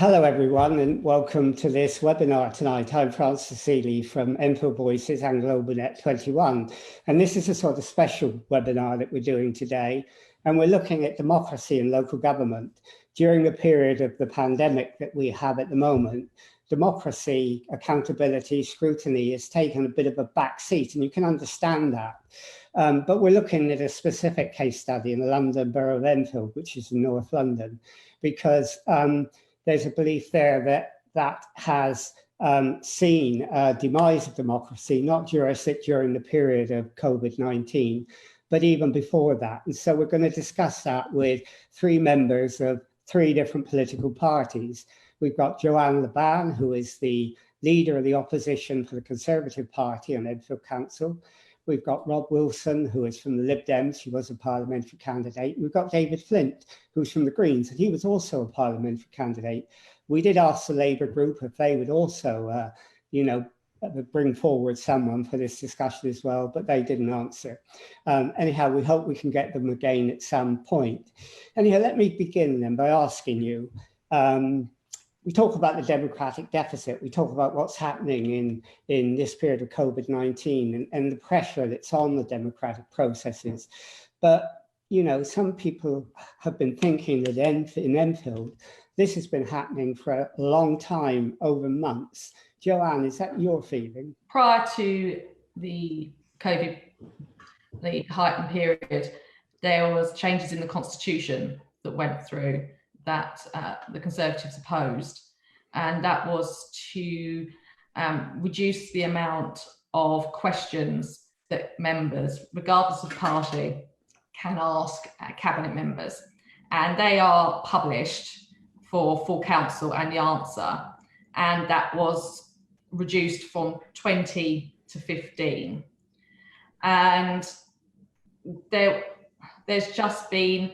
Hello everyone and welcome to this webinar tonight. I'm Francis Seeley from Enfield Voices and GlobalNet 21, and this is a sort of special webinar that we're doing today, and we're looking at democracy and local government. During the period of the pandemic that we have at the moment, democracy, accountability, scrutiny has taken a bit of a back seat, and you can understand that. But we're looking at a specific case study in the London Borough of Enfield, which is in North London, because there's a belief there that has seen a demise of democracy, not just during the period of COVID-19, but even before that. And so we're going to discuss that with three members of three different political parties. We've got Joanne Laban, who is the leader of the opposition for the Conservative Party on Enfield Council. We've got Rob Wilson, who is from the Lib Dems. He was a parliamentary candidate. We've got David Flint, who's from the Greens, and he was also a parliamentary candidate. We did ask the Labour group if they would also, bring forward someone for this discussion as well, but they didn't answer. Anyhow, we hope we can get them again at some point. Anyhow, let me begin then by asking you, we talk about the democratic deficit. We talk about what's happening in this period of COVID-19 and the pressure that's on the democratic processes. But, you know, some people have been thinking that in Enfield, this has been happening for a long time, over months. Joanne, is that your feeling? Prior to the COVID, the heightened period, there was changes in the Constitution that went through that the Conservatives opposed, and that was to reduce the amount of questions that members, regardless of party, can ask cabinet members, and they are published for full council and the answer, and that was reduced from 20 to 15, and there's just been.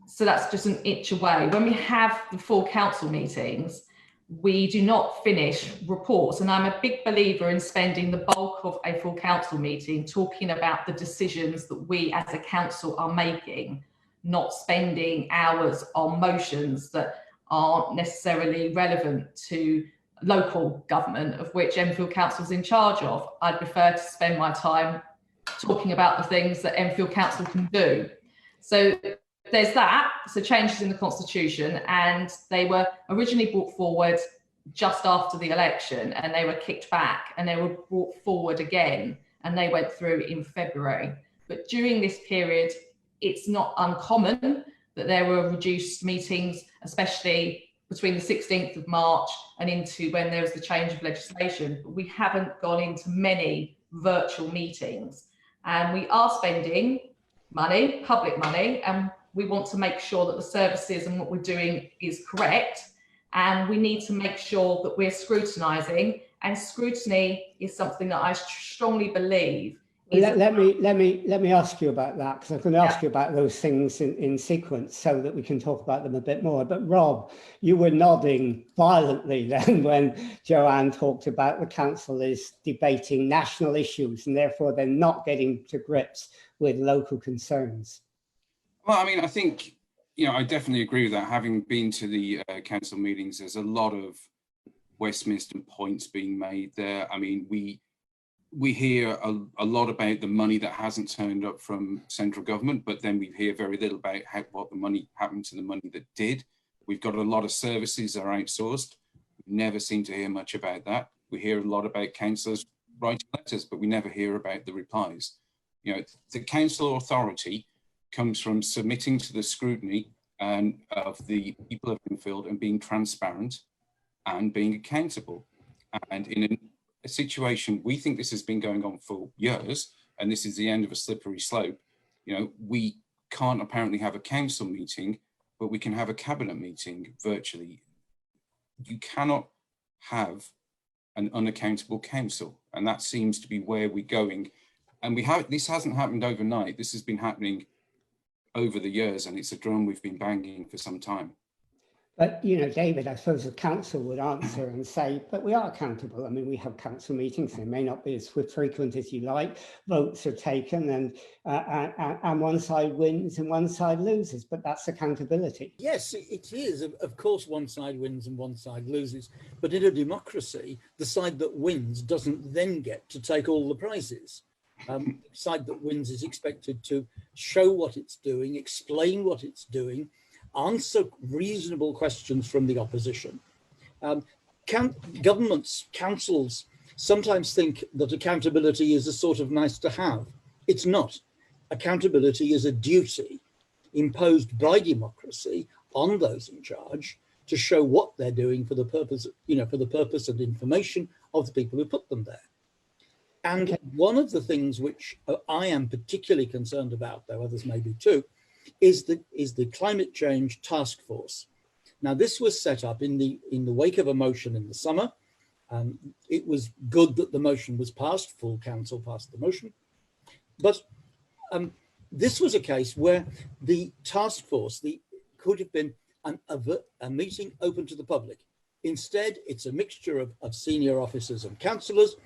So that's just an inch away. When we have the full council meetings, we do not finish reports. And I'm a big believer in spending the bulk of a full council meeting talking about the decisions that we as a council are making, not spending hours on motions that aren't necessarily relevant to local government, of which Enfield Council is in charge of. I'd prefer to spend my time talking about the things that Enfield Council can do. So there's that, so changes in the Constitution, and they were originally brought forward just after the election, and they were kicked back, and they were brought forward again, and they went through in February. But during this period, it's not uncommon that there were reduced meetings, especially between the 16th of March and into when there was the change of legislation. But we haven't gone into many virtual meetings, and we are spending money, public money, and we want to make sure that the services and what we're doing is correct, and we need to make sure that we're scrutinising. And scrutiny is something that I strongly believe. Let me ask you about that, because I'm going to ask you about those things in sequence so that we can talk about them a bit more. But Rob, you were nodding violently then when Joanne talked about the council is debating national issues and therefore they're not getting to grips with local concerns. Well, I mean, I think, I definitely agree with that. Having been to the council meetings, there's a lot of Westminster points being made there. I mean, we hear a lot about the money that hasn't turned up from central government, but then we hear very little about what the money happened to the money that did. We've got a lot of services that are outsourced. We never seem to hear much about that. We hear a lot about councillors writing letters, but we never hear about the replies. The council authority comes from submitting to the scrutiny of the people of Enfield and being transparent and being accountable. And in a situation, we think this has been going on for years, and this is the end of a slippery slope. We can't apparently have a council meeting, but we can have a cabinet meeting virtually. You cannot have an unaccountable council, and that seems to be where we're going. And this hasn't happened overnight. This has been happening over the years, and it's a drum we've been banging for some time. But, you know, David, I suppose the council would answer and say, but we are accountable. I mean, we have council meetings. They may not be as frequent as you like. Votes are taken and one side wins and one side loses, but that's accountability. Yes, it is. Of course, one side wins and one side loses. But in a democracy, the side that wins doesn't then get to take all the prizes. The side that wins is expected to show what it's doing, explain what it's doing, answer reasonable questions from the opposition. Governments, councils sometimes think that accountability is a sort of nice to have. It's not. Accountability is a duty imposed by democracy on those in charge to show what they're doing for the purpose, for the purpose and information of the people who put them there. And one of the things which I am particularly concerned about, though others may be too, is the climate change task force. Now, this was set up in the wake of a motion in the summer. It was good that the motion was passed. Full council passed the motion, but this was a case where the task force could have been a meeting open to the public. Instead, it's a mixture of senior officers and councillors.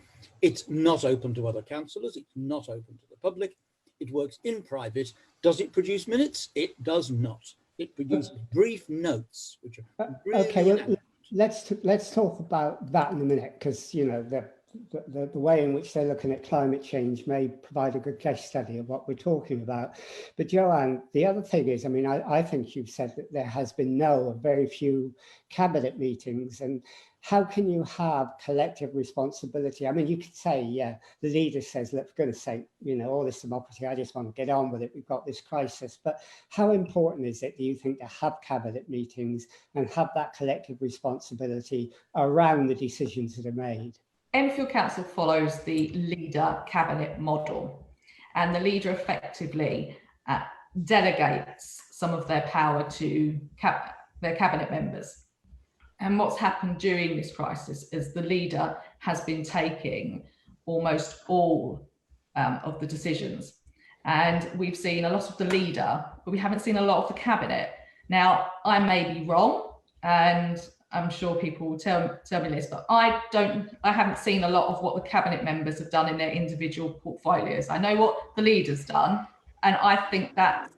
It's not open to other councillors. It's not open to the public. It works in private. Does it produce minutes? It does not. It produces brief notes, which are really okay. Well, let's talk about that in a minute, because you know the way in which they're looking at climate change may provide a good case study of what we're talking about. But Joanne, the other thing is, I mean, I think you've said that there has been very few cabinet meetings, and how can you have collective responsibility? I mean, you could say, yeah, the leader says, look, for goodness sake, you know, all this democracy, I just want to get on with it. We've got this crisis. But how important is it, do you think, to have cabinet meetings and have that collective responsibility around the decisions that are made? Enfield Council follows the leader cabinet model, and the leader effectively delegates some of their power to their cabinet members. And what's happened during this crisis is the leader has been taking almost all of the decisions. And we've seen a lot of the leader, but we haven't seen a lot of the cabinet. Now, I may be wrong, and I'm sure people will tell me this, but I haven't seen a lot of what the cabinet members have done in their individual portfolios. I know what the leader's done, and I think that's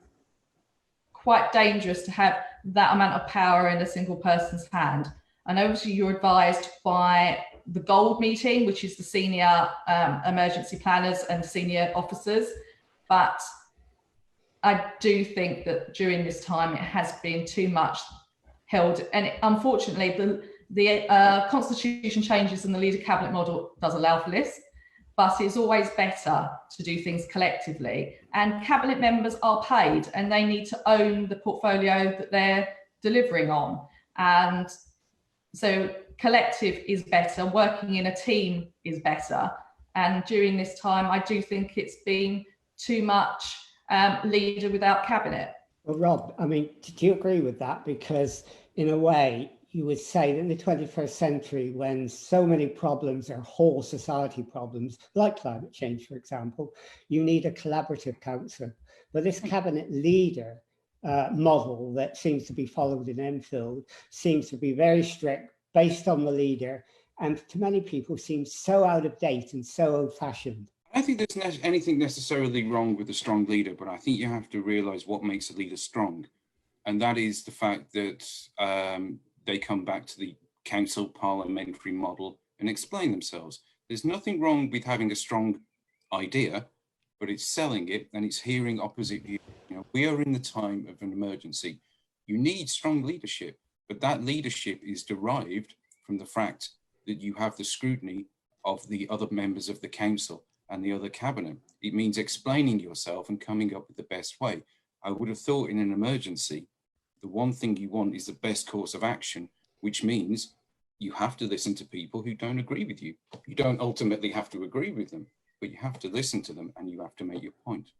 quite dangerous to have that amount of power in a single person's hand. And obviously you're advised by the GOLD meeting, which is the senior emergency planners and senior officers. But I do think that during this time, it has been too much held. And unfortunately, the constitution changes and the leader cabinet model does allow for this, but it's always better to do things collectively. And cabinet members are paid and they need to own the portfolio that they're delivering on. And so collective is better, working in a team is better. And during this time, I do think it's been too much leader without cabinet. Well, Rob, I mean, do you agree with that? Because in a way, you would say that in the 21st century, when so many problems are whole society problems, like climate change, for example, you need a collaborative council. But this cabinet leader model that seems to be followed in Enfield seems to be very strict, based on the leader, and to many people seems so out of date and so old-fashioned. I don't think there's anything necessarily wrong with a strong leader, but I think you have to realize what makes a leader strong. And that is the fact that they come back to the council parliamentary model and explain themselves. There's nothing wrong with having a strong idea, but it's selling it and it's hearing opposite views. You know, we are in the time of an emergency. You need strong leadership, but that leadership is derived from the fact that you have the scrutiny of the other members of the council and the other cabinet. It means explaining yourself and coming up with the best way. I would have thought in an emergency, the one thing you want is the best course of action, which means you have to listen to people who don't agree with you. You don't ultimately have to agree with them, but you have to listen to them and you have to make your point.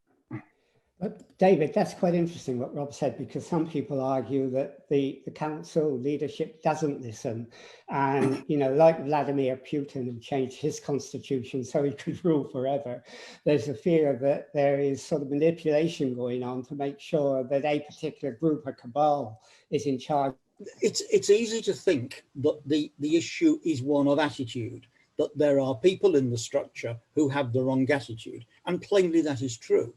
But David, that's quite interesting what Rob said, because some people argue that the council leadership doesn't listen. And, you know, like Vladimir Putin, who changed his constitution so he could rule forever, there's a fear that there is sort of manipulation going on to make sure that a particular group or cabal is in charge It's easy to think that the issue is one of attitude, that there are people in the structure who have the wrong attitude, and plainly that is true.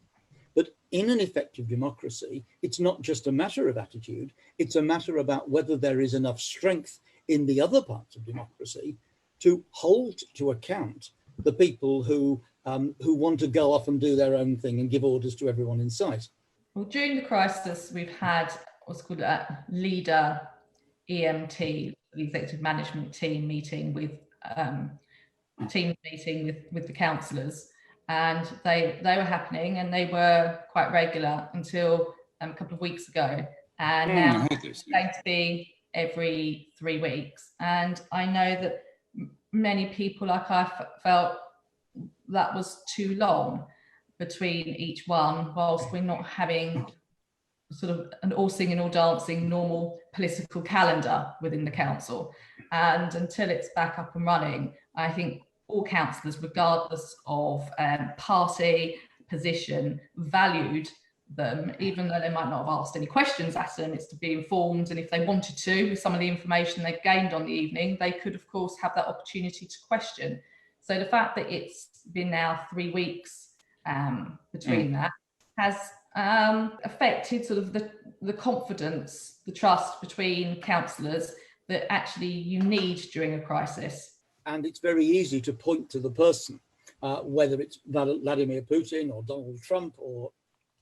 But in an effective democracy, it's not just a matter of attitude, it's a matter about whether there is enough strength in the other parts of democracy to hold to account the people who want to go off and do their own thing and give orders to everyone in sight. Well, during the crisis, we've had what's called a leader EMT, the executive management team meeting with the councillors, and they were happening and they were quite regular until a couple of weeks ago, and now it's going to be every 3 weeks. And I know that many people, like I felt, that was too long between each one, whilst we're not having sort of an all singing, all dancing normal political calendar within the council. And until it's back up and running, I think all councillors, regardless of party, position, valued them, even though they might not have asked any questions at them. It's to be informed, and if they wanted to, with some of the information they've gained on the evening, they could of course have that opportunity to question. So the fact that it's been now 3 weeks between that has affected sort of the confidence, the trust between councillors that actually you need during a crisis. And it's very easy to point to the person, whether it's Vladimir Putin or Donald Trump or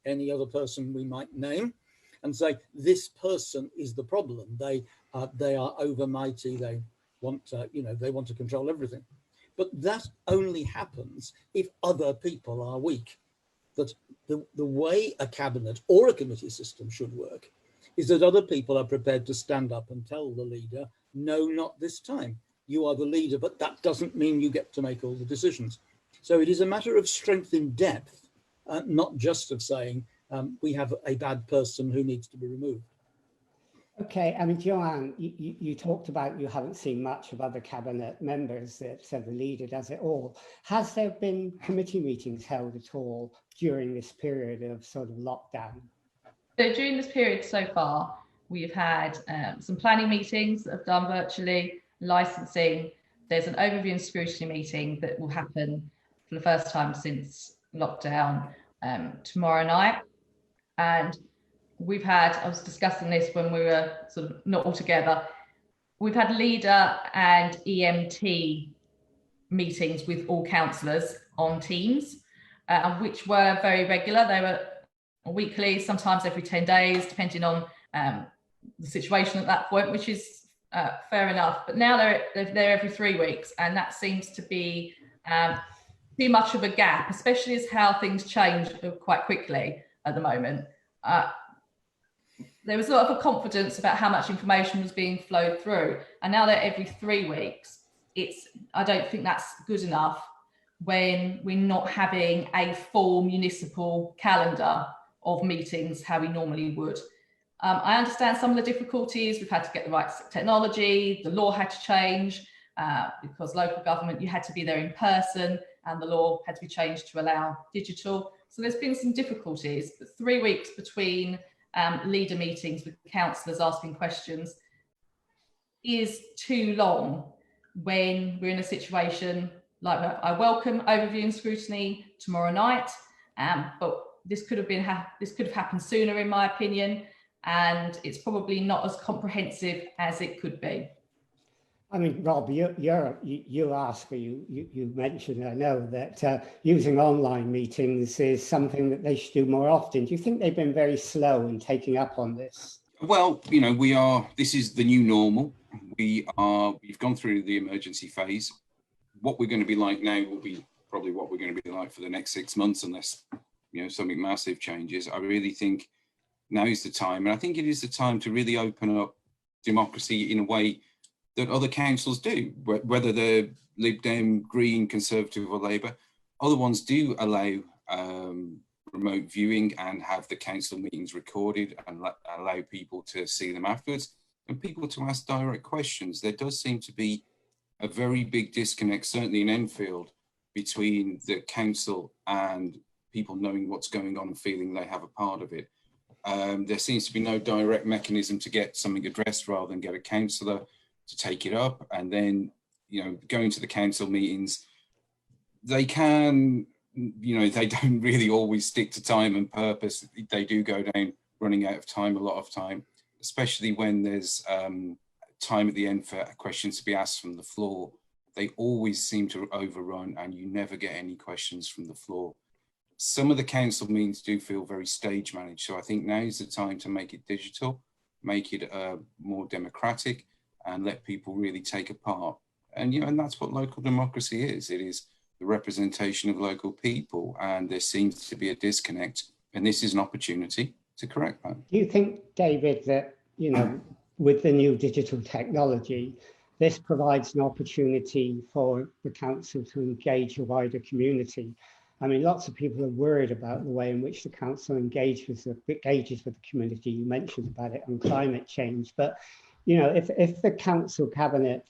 any other person we might name, and say, this person is the problem. They are overmighty. They want to control everything. But that only happens if other people are weak. That the way a cabinet or a committee system should work is that other people are prepared to stand up and tell the leader, no, not this time. You are the leader, but that doesn't mean you get to make all the decisions. So it is a matter of strength in depth, not just of saying we have a bad person who needs to be removed. Okay, I mean, Joanne, you talked about you haven't seen much of other cabinet members, that so the leader does it all. Has there been committee meetings held at all during this period of sort of lockdown? So during this period so far, we've had some planning meetings that have done virtually, licensing. There's an overview and scrutiny meeting that will happen for the first time since lockdown tomorrow night. And we've had, I was discussing this when we were sort of not all together, we've had leader and EMT meetings with all councillors on Teams, which were very regular. They were weekly, sometimes every 10 days, depending on the situation at that point, which is fair enough. But now they're every 3 weeks, and that seems to be too much of a gap, especially as how things change quite quickly at the moment. There was a lot of a confidence about how much information was being flowed through, and now they're every 3 weeks. I don't think that's good enough when we're not having a full municipal calendar of meetings how we normally would. I understand some of the difficulties. We've had to get the right technology. The law had to change because local government, you had to be there in person, and the law had to be changed to allow digital. So there's been some difficulties, but 3 weeks between leader meetings with councillors asking questions is too long when we're in a situation like that. I welcome overview and scrutiny tomorrow night, but this could have happened sooner, in my opinion, and it's probably not as comprehensive as it could be. I mean, Rob, you mentioned, I know, that using online meetings is something that they should do more often. Do you think they've been very slow in taking up on this? Well, this is the new normal. We've gone through the emergency phase. What we're going to be like now will be probably what we're going to be like for the next 6 months, unless, something massive changes. I really think now is the time, and I think it is the time to really open up democracy in a way that other councils do, whether they're Lib Dem, Green, Conservative or Labour. Other ones do allow remote viewing and have the council meetings recorded and allow people to see them afterwards and people to ask direct questions. There does seem to be a very big disconnect, certainly in Enfield, between the council and people knowing what's going on and feeling they have a part of it. There seems to be no direct mechanism to get something addressed rather than get a councillor to take it up. And then, you know, going to the council meetings, they can, you know, they don't really always stick to time and purpose. They do go down running out of time a lot of time, especially when there's time at the end for questions to be asked from the floor. They always seem to overrun and you never get any questions from the floor. Some of the council meetings do feel very stage managed. So I think now is the time to make it digital, make it more democratic and let people really take a part. And, you know, and that's what local democracy is. It is the representation of local people, and there seems to be a disconnect. And this is an opportunity to correct that. Do you think, David, that, you know, with the new digital technology, this provides an opportunity for the council to engage a wider community? I mean, lots of people are worried about the way in which the council engages with the community. You mentioned about it on climate change, but you know, if the council cabinet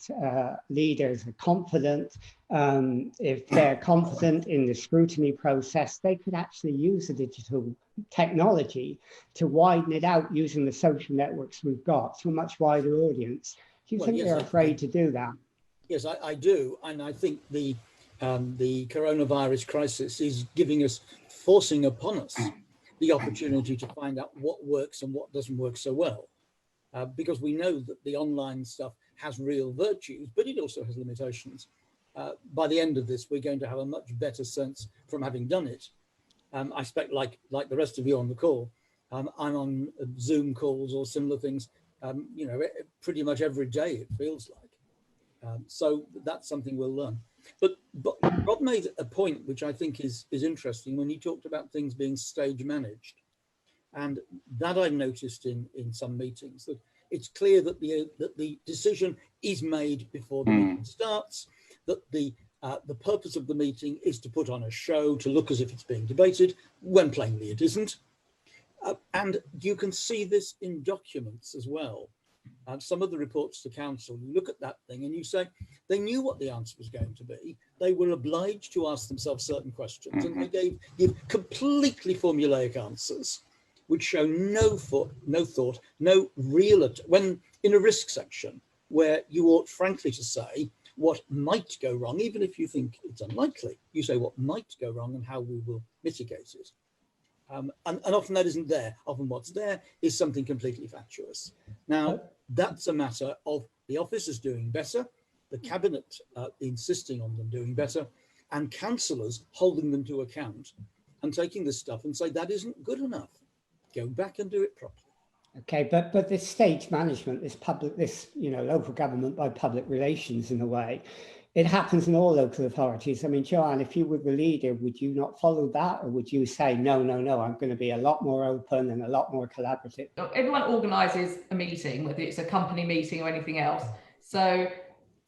leaders are confident, if they're confident in the scrutiny process, they could actually use the digital technology to widen it out using the social networks we've got to a much wider audience. Do you think they're afraid to do that? Yes, I do, and I think the coronavirus crisis is forcing upon us the opportunity to find out what works and what doesn't work so well. Because we know that the online stuff has real virtues, but it also has limitations. By the end of this, we're going to have a much better sense from having done it. I expect, like the rest of you on the call, I'm on Zoom calls or similar things, you know, pretty much every day, it feels like. So that's something we'll learn. But Rob made a point which I think is interesting when he talked about things being stage managed. And that I've noticed in some meetings, that it's clear that the decision is made before the meeting starts, that the purpose of the meeting is to put on a show, to look as if it's being debated, when plainly it isn't. And you can see this in documents as well. Some of the reports to council, you look at that thing and you say, they knew what the answer was going to be. They were obliged to ask themselves certain questions, and they give completely formulaic answers, which show no thought, no real, when in a risk section where you ought frankly to say what might go wrong, even if you think it's unlikely, you say what might go wrong and how we will mitigate it. And often that isn't there. Often what's there is something completely fatuous. Now, that's a matter of the officers doing better, the cabinet insisting on them doing better, and councillors holding them to account and taking this stuff and say that isn't good enough. Go back and do it properly. Okay, but this stage management, this you know, local government by public relations in a way, it happens in all local authorities. I mean, Joanne, if you were the leader, would you not follow that, or would you say no, I'm going to be a lot more open and a lot more collaborative? Everyone organises a meeting, whether it's a company meeting or anything else, so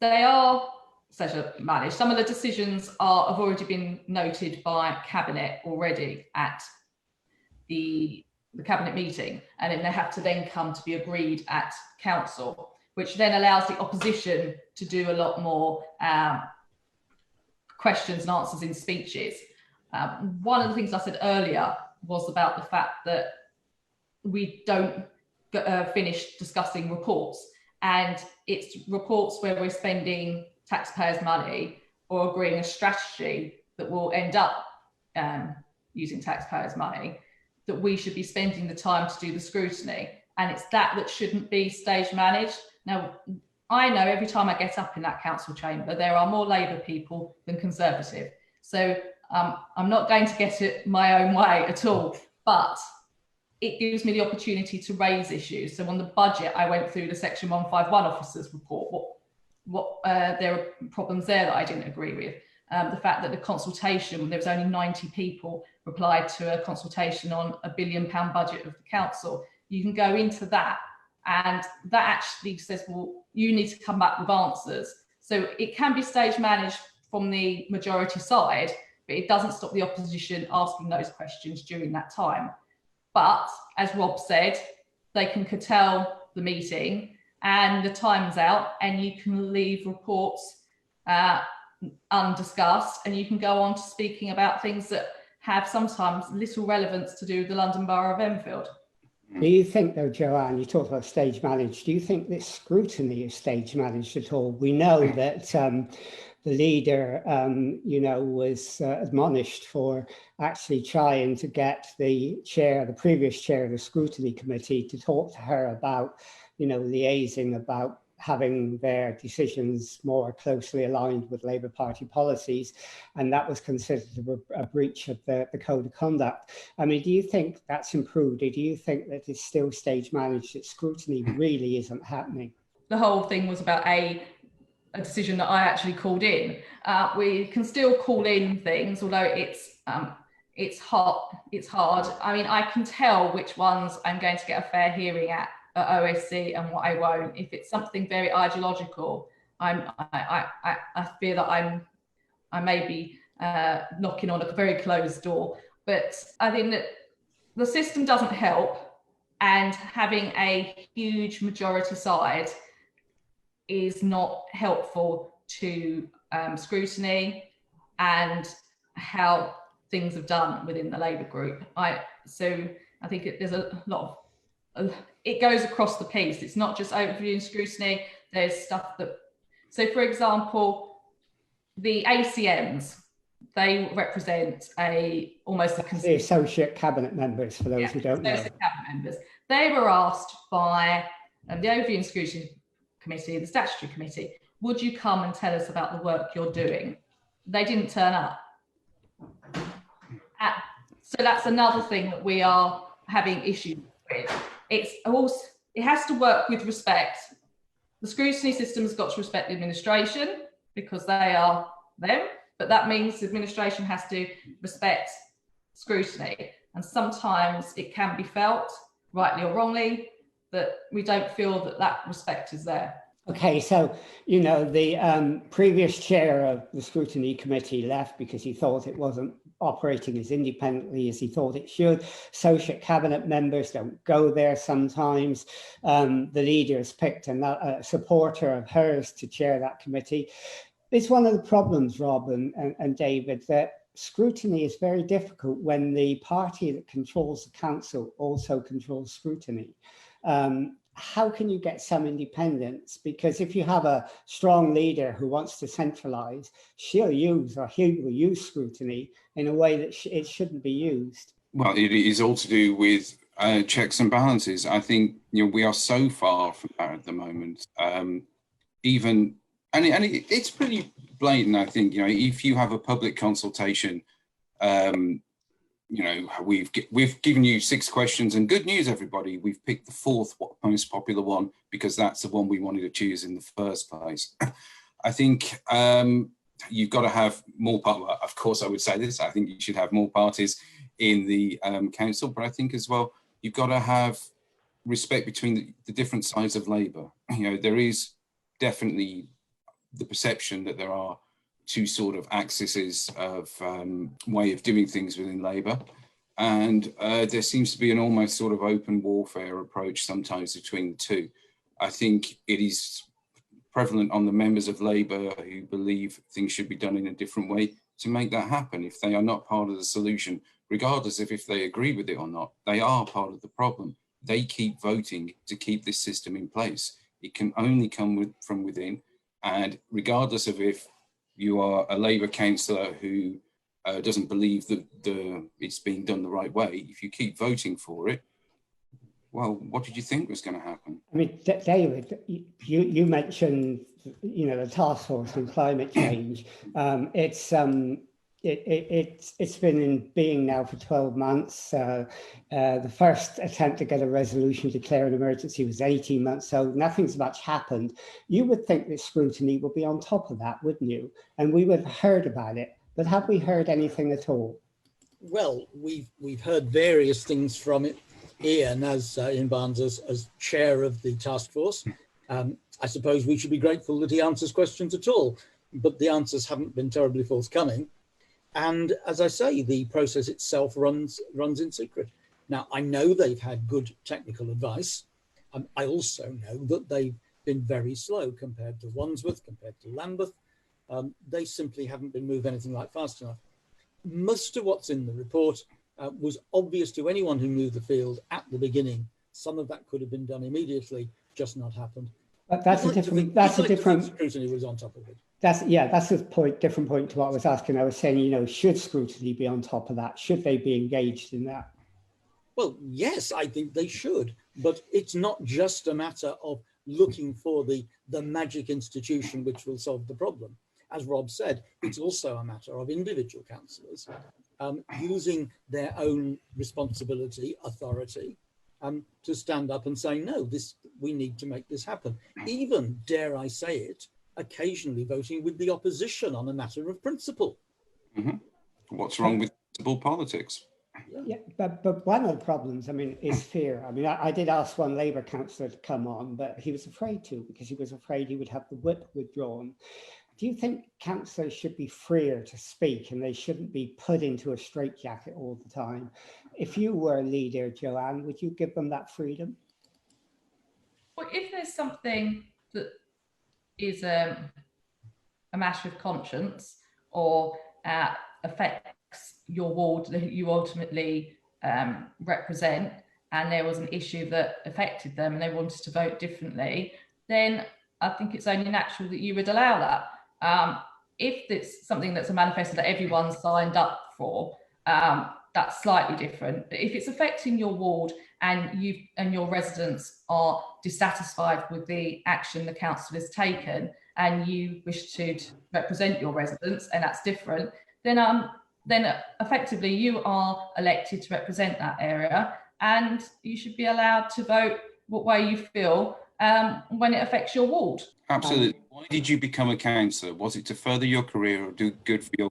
they are stage managed. Some of the decisions have already been noted by cabinet already at the cabinet meeting, and then they have to then come to be agreed at council, which then allows the opposition to do a lot more questions and answers in speeches. One of the things I said earlier was about the fact that we don't finish discussing reports, and it's reports where we're spending taxpayers' money or agreeing a strategy that will end up using taxpayers' money, that we should be spending the time to do the scrutiny. And it's that shouldn't be stage managed. Now, I know every time I get up in that council chamber, there are more Labour people than Conservative. So I'm not going to get it my own way at all, but it gives me the opportunity to raise issues. So on the budget, I went through the Section 151 officers report, there are problems there that I didn't agree with. The fact that the consultation, there was only 90 people replied to a consultation on a £1 billion budget of the council. You can go into that, and that actually says, well, you need to come back with answers. So it can be stage managed from the majority side, but it doesn't stop the opposition asking those questions during that time. But as Rob said, they can curtail the meeting and the time's out, and you can leave reports undiscussed, and you can go on to speaking about things that have sometimes little relevance to do with the London Borough of Enfield. Do you think, though, Joanne, you talked about stage managed, do you think this scrutiny is stage managed at all? We know that the leader, was admonished for actually trying to get the previous chair of the scrutiny committee to talk to her about, liaising about having their decisions more closely aligned with Labour Party policies, and that was considered a breach of the code of conduct. I mean, do you think that's improved? Or do you think that it's still stage managed, that scrutiny really isn't happening? The whole thing was about a decision that I actually called in. We can still call in things, although it's hard. I mean, I can tell which ones I'm going to get a fair hearing at OSC and what I won't. If it's something very ideological, I fear that I may be knocking on a very closed door. But I think that the system doesn't help, and having a huge majority side is not helpful to scrutiny and how things have done within the Labour group. So I think there's a lot of it goes across the piece. It's not just overview and scrutiny. There's stuff that, so for example, the ACMs, they represent almost the associate cabinet members, for those who don't know. Associate cabinet members. They were asked by the overview and scrutiny committee, the statutory committee, would you come and tell us about the work you're doing? They didn't turn up. So that's another thing that we are having issues with. It has to work with respect. The scrutiny system has got to respect the administration because they are them, but that means the administration has to respect scrutiny. And sometimes it can be felt, rightly or wrongly, that we don't feel that respect is there. Okay, so, the previous chair of the scrutiny committee left because he thought it wasn't operating as independently as he thought it should. Associate cabinet members don't go there sometimes. The leader has picked a supporter of hers to chair that committee. It's one of the problems, Rob and David, that scrutiny is very difficult when the party that controls the council also controls scrutiny. How can you get some independence? Because if you have a strong leader who wants to centralise, he will use scrutiny in a way that it shouldn't be used. Well, it is all to do with checks and balances. I think we are so far from that at the moment. It's pretty blatant. I think if you have a public consultation. We've given you 6 questions, and good news, everybody, we've picked the 4th most popular one because that's the one we wanted to choose in the first place. I think you've got to have more of course, I would say this, I think you should have more parties in the council, but I think as well, you've got to have respect between the different sides of Labour. There is definitely the perception that there are 2 sort of axes of way of doing things within Labour. And there seems to be an almost sort of open warfare approach sometimes between the 2. I think it is prevalent on the members of Labour who believe things should be done in a different way to make that happen. If they are not part of the solution, regardless of if they agree with it or not, they are part of the problem. They keep voting to keep this system in place. It can only come from within. And regardless of if you are a Labour councillor who doesn't believe that it's being done the right way, if you keep voting for it, well, what did you think was going to happen? I mean, David, you mentioned, the task force on climate change. It's been in being now for 12 months. The first attempt to get a resolution to declare an emergency was 18 months, so nothing's much happened. You would think that scrutiny would be on top of that, wouldn't you? And we would have heard about it, but have we heard anything at all? Well, we've heard various things from it. Ian, Ian Barnes, as chair of the task force. I suppose we should be grateful that he answers questions at all, but the answers haven't been terribly forthcoming. And as I say, the process itself runs in secret. Now, I know they've had good technical advice. I also know that they've been very slow compared to Wandsworth, compared to Lambeth. They simply haven't been moved anything like fast enough. Most of what's in the report was obvious to anyone who knew the field at the beginning Some of that could have been done immediately, just not happened. But that's a different scrutiny was on top of it. That's a different point to what I was asking. I was saying, you know, should scrutiny be on top of that? Should they be engaged in that? Well, yes, I think they should, but it's not just a matter of looking for the magic institution which will solve the problem. As Rob said, it's also a matter of individual councillors using their own responsibility, authority, to stand up and say, no, we need to make this happen. Even, dare I say it, occasionally voting with the opposition on a matter of principle. Mm-hmm. What's wrong with principle politics? Yeah, but one of the problems, I mean, is fear. I mean, I did ask one Labour councillor to come on, but he was afraid to, because he was afraid he would have the whip withdrawn. Do you think councillors should be freer to speak and they shouldn't be put into a straitjacket all the time? If you were a leader, Joanne, would you give them that freedom? Well, if there's something that is a matter of conscience or affects your ward that you ultimately represent, and there was an issue that affected them and they wanted to vote differently, then I think it's only natural that you would allow that. If it's something that's a manifesto that everyone signed up for, that's slightly different. But if it's affecting your ward and you and your residents are dissatisfied with the action the council has taken and you wish to represent your residents, and that's different, then effectively you are elected to represent that area, and you should be allowed to vote what way you feel when it affects your ward. Absolutely. Why did you become a councillor? Was it to further your career or do good for your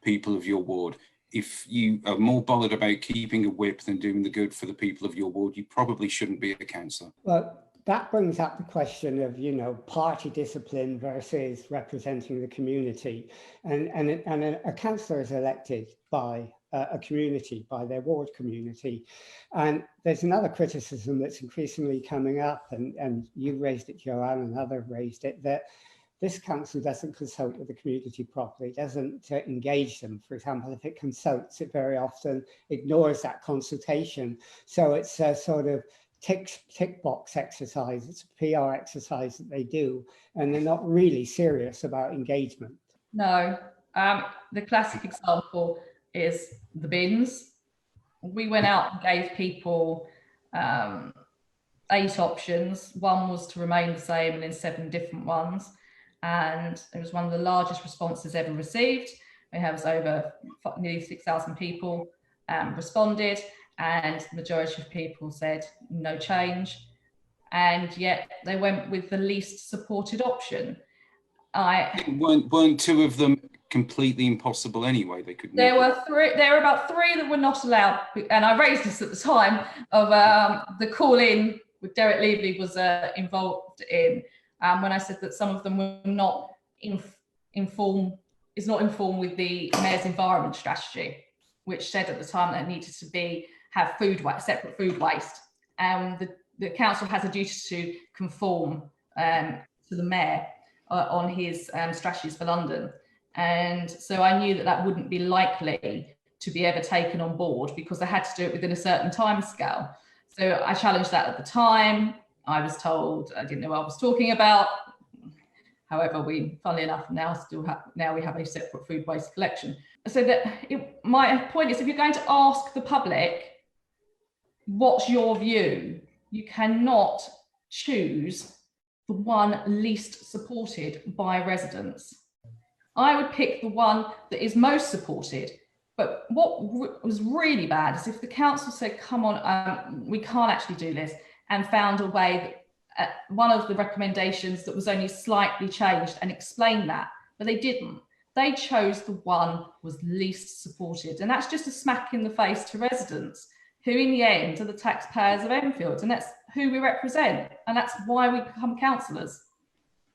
people of your ward? If you are more bothered about keeping a whip than doing the good for the people of your ward, you probably shouldn't be a councillor. Well, that brings up the question of, you know, party discipline versus representing the community. And a councillor is elected by a community, by their ward community. And there's another criticism that's increasingly coming up, and you raised it, Joanne, and others raised it, that this council doesn't consult with the community properly, doesn't engage them. For example, if it consults, it very often ignores that consultation. So it's a sort of tick box exercise. It's a PR exercise that they do, and they're not really serious about engagement. No, the classic example is the bins. We went out and gave people 8 options. One was to remain the same, and then 7 different ones. And it was one of the largest responses ever received. We have over nearly 6,000 people responded, and the majority of people said no change. And yet they went with the least supported option. Weren't 2 of them completely impossible anyway? They could. There were about 3 that were not allowed, and I raised this at the time of the call-in with Derek Levy was involved in. When I said that some of them were not informed with the mayor's environment strategy, which said at the time that it needed to have separate food waste. The council has a duty to conform to the mayor on his strategies for London. And so I knew that wouldn't be likely to be ever taken on board because they had to do it within a certain time scale. So I challenged that at the time. I was told I didn't know what I was talking about. However, funnily enough, now we have a separate food waste collection. So my point is, if you're going to ask the public, what's your view? You cannot choose the one least supported by residents. I would pick the one that is most supported. But what was really bad is if the council said, come on, we can't actually do this, and found a way that one of the recommendations that was only slightly changed and explained that, but they didn't. They chose the one was least supported. And that's just a smack in the face to residents, who in the end are the taxpayers of Enfield. And that's who we represent. And that's why we become councillors.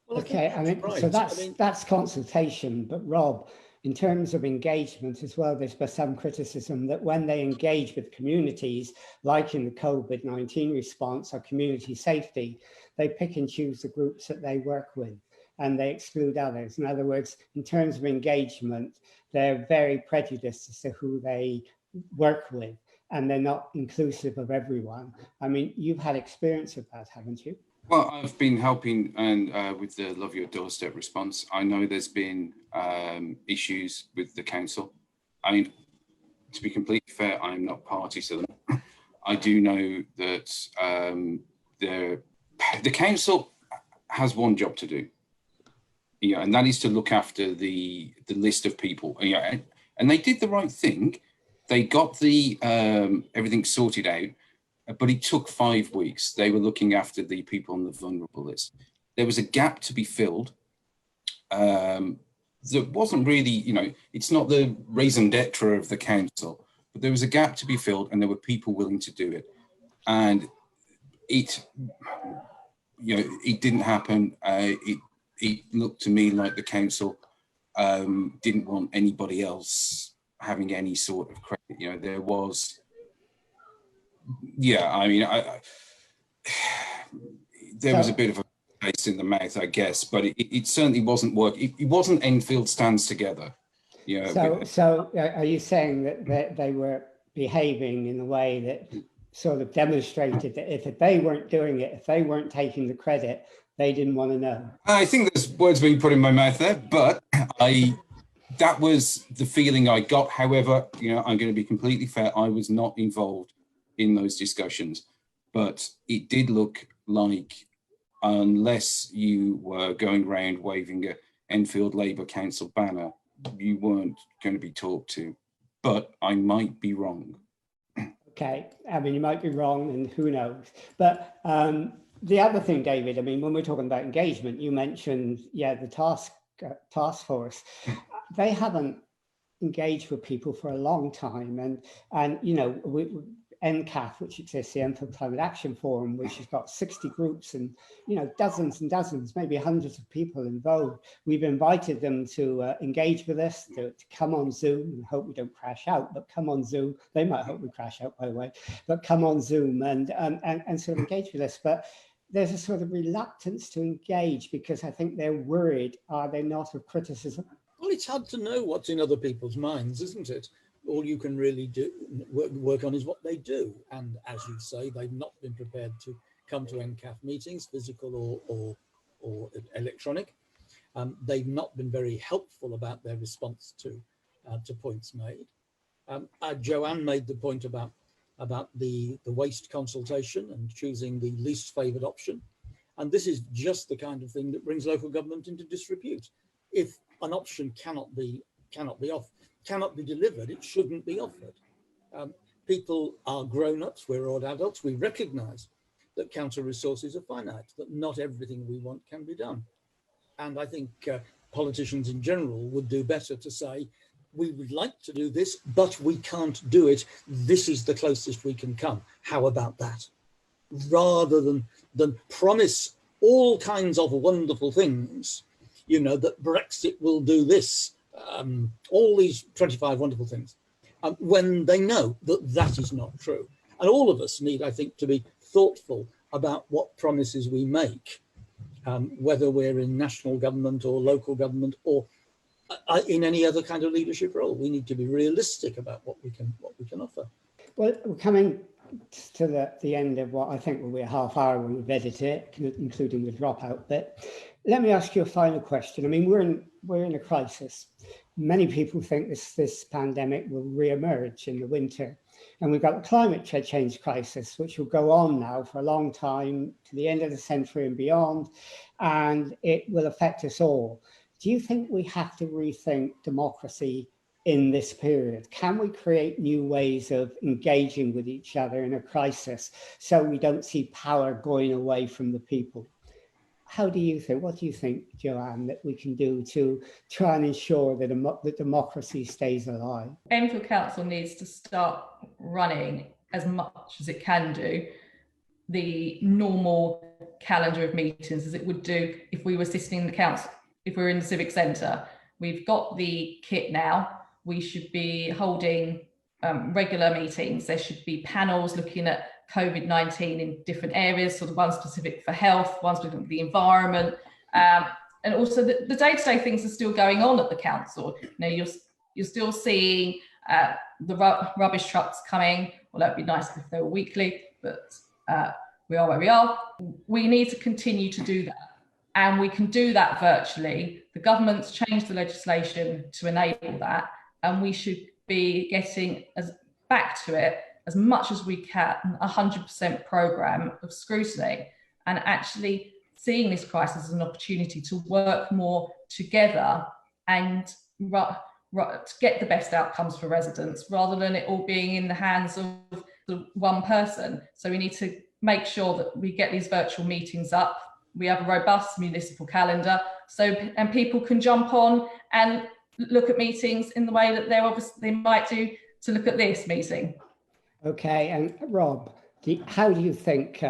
Well, okay, right. So that's consultation. But Rob, in terms of engagement as well, there's been some criticism that when they engage with communities, like in the COVID-19 response or community safety, they pick and choose the groups that they work with and they exclude others. In other words, in terms of engagement, they're very prejudiced as to who they work with. and they're not inclusive of everyone. I mean, you've had experience of that, haven't you? Well, I've been helping and with the Love Your Doorstep response. I know there's been issues with the council. I mean, to be completely fair, I'm not party to them. I do know that the council has one job to do, and that is to look after the list of people. And they did the right thing. They got the everything sorted out. But it took 5 weeks. They were looking after the people on the vulnerable list. There was a gap to be filled. That wasn't really, it's not the raison d'etre of the council, but there was a gap to be filled and there were people willing to do it. And it didn't happen. It looked to me like the council didn't want anybody else having any sort of credit. There was... Yeah, I mean, there was a bit of a taste in the mouth, I guess, but it certainly wasn't working. It wasn't Enfield stands together. So are you saying that they were behaving in a way that sort of demonstrated that if they weren't doing it, if they weren't taking the credit, they didn't want to know? I think there's words being put in my mouth there, but that was the feeling I got. However, I'm going to be completely fair. I was not involved in those discussions, but it did look like unless you were going around waving a Enfield Labour Council banner, you weren't going to be talked to. But I might be wrong. Okay, I mean, you might be wrong, and who knows. But the other thing, David, I mean, when we're talking about engagement, you mentioned, the task force. They haven't engaged with people for a long time, and NCAF, which exists, the Enfield Climate Action Forum, which has got 60 groups and dozens and dozens, maybe hundreds of people involved. We've invited them to engage with us, to come on Zoom, and hope we don't crash out, but come on Zoom. They might hope we crash out, by the way, but come on Zoom and sort of engage with us. But there's a sort of reluctance to engage because I think they're worried, are they not, of criticism? Well, it's hard to know what's in other people's minds, isn't it? All you can really do work on is what they do. And as you say, they've not been prepared to come to NCAF meetings, physical or electronic. They've not been very helpful about their response to points made. Joanne made the point about the waste consultation and choosing the least favoured option. And this is just the kind of thing that brings local government into disrepute. If an option cannot be delivered, it shouldn't be offered. People are grown-ups, we're all adults, we recognise that council resources are finite, that not everything we want can be done. And I think politicians in general would do better to say, we would like to do this, but we can't do it. This is the closest we can come. How about that? Rather than promise all kinds of wonderful things, that Brexit will do this, all these 25 wonderful things, when they know that is not true. And all of us need, I think, to be thoughtful about what promises we make, whether we're in national government or local government or in any other kind of leadership role. We need to be realistic about what we can offer. Well, we're coming to the end of what I think will be a half hour when we've edited it, including the dropout bit. Let me ask you a final question. I mean, we're in a crisis. Many people think this pandemic will re-emerge in the winter. And we've got the climate change crisis, which will go on now for a long time, to the end of the century and beyond, and it will affect us all. Do you think we have to rethink democracy in this period? Can we create new ways of engaging with each other in a crisis so we don't see power going away from the people? What do you think, Joanne, that we can do to try and ensure that democracy stays alive? Enfield Council needs to start running, as much as it can do, the normal calendar of meetings as it would do if we were sitting in the council, if we were in the civic centre. We've got the kit now. We should be holding regular meetings. There should be panels looking at COVID-19 in different areas, sort of one specific for health, one specific for the environment, and also the day-to-day things are still going on at the council. You're still seeing The rubbish trucks coming, well, that'd be nice if they were weekly, but we are where we are. We need to continue to do that. And we can do that virtually. The government's changed the legislation to enable that. And we should be getting back to it as much as we can, 100% programme of scrutiny, and actually seeing this crisis as an opportunity to work more together and to get the best outcomes for residents, rather than it all being in the hands of the one person. So we need to make sure that we get these virtual meetings up. We have a robust municipal calendar, and people can jump on and look at meetings in the way that they might do to look at this meeting. Okay, and Rob, how do you think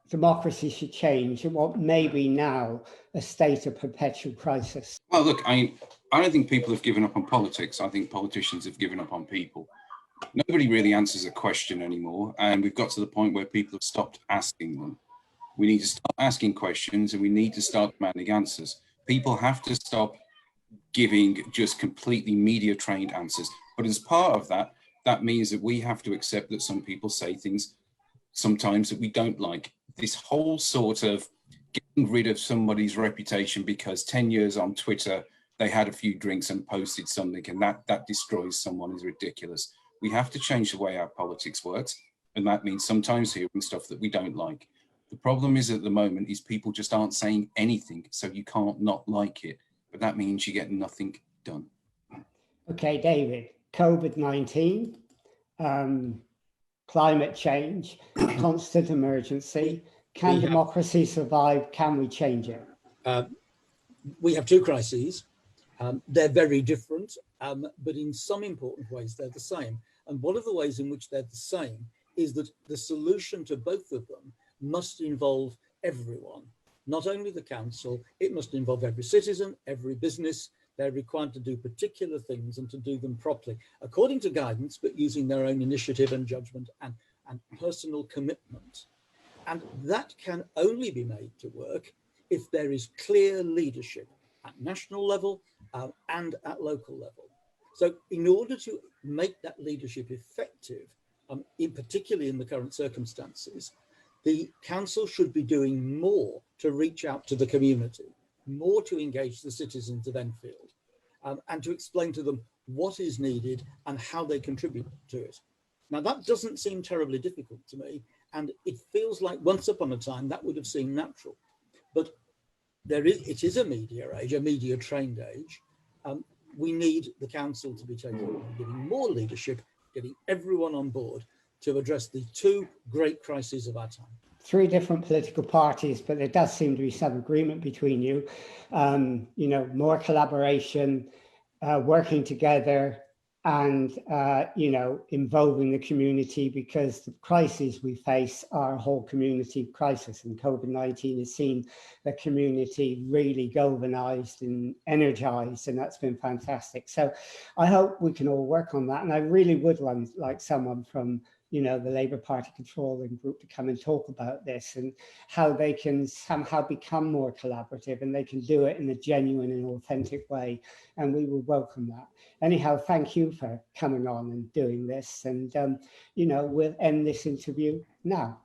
democracy should change in what may be now a state of perpetual crisis? Well, look, I don't think people have given up on politics. I think politicians have given up on people. Nobody really answers a question anymore, and we've got to the point where people have stopped asking them. We need to start asking questions, and we need to start demanding answers. People have to stop giving just completely media trained answers. But as part of that, that means that we have to accept that some people say things sometimes that we don't like. This whole sort of getting rid of somebody's reputation because 10 years on Twitter, they had a few drinks and posted something, and that destroys someone is ridiculous. We have to change the way our politics works. And that means sometimes hearing stuff that we don't like. The problem is at the moment is people just aren't saying anything, so you can't not like it, but that means you get nothing done. Okay, David, COVID-19, climate change, constant emergency. Can democracy survive? Can we change it? We have two crises. They're very different, but in some important ways they're the same. And one of the ways in which they're the same is that the solution to both of them must involve everyone, not only the council. It must involve every citizen, every business. They're required to do particular things and to do them properly, according to guidance, but using their own initiative and judgment and personal commitment. And that can only be made to work if there is clear leadership at national level and at local level. So in order to make that leadership effective, particularly in the current circumstances, the council should be doing more to reach out to the community, more to engage the citizens of Enfield, and to explain to them what is needed and how they contribute to it. Now, that doesn't seem terribly difficult to me, and it feels like once upon a time that would have seemed natural. But it is a media age, a media trained age. We need the council to be giving more leadership, getting everyone on board to address the two great crises of our time. Three different political parties, but there does seem to be some agreement between you. More collaboration, working together, and involving the community, because the crises we face are a whole community crisis, and COVID-19 has seen the community really galvanized and energized, and that's been fantastic. So I hope we can all work on that, and I really would like someone from the Labour Party controlling group to come and talk about this and how they can somehow become more collaborative, and they can do it in a genuine and authentic way. And we will welcome that. Anyhow, thank you for coming on and doing this. And, we'll end this interview now.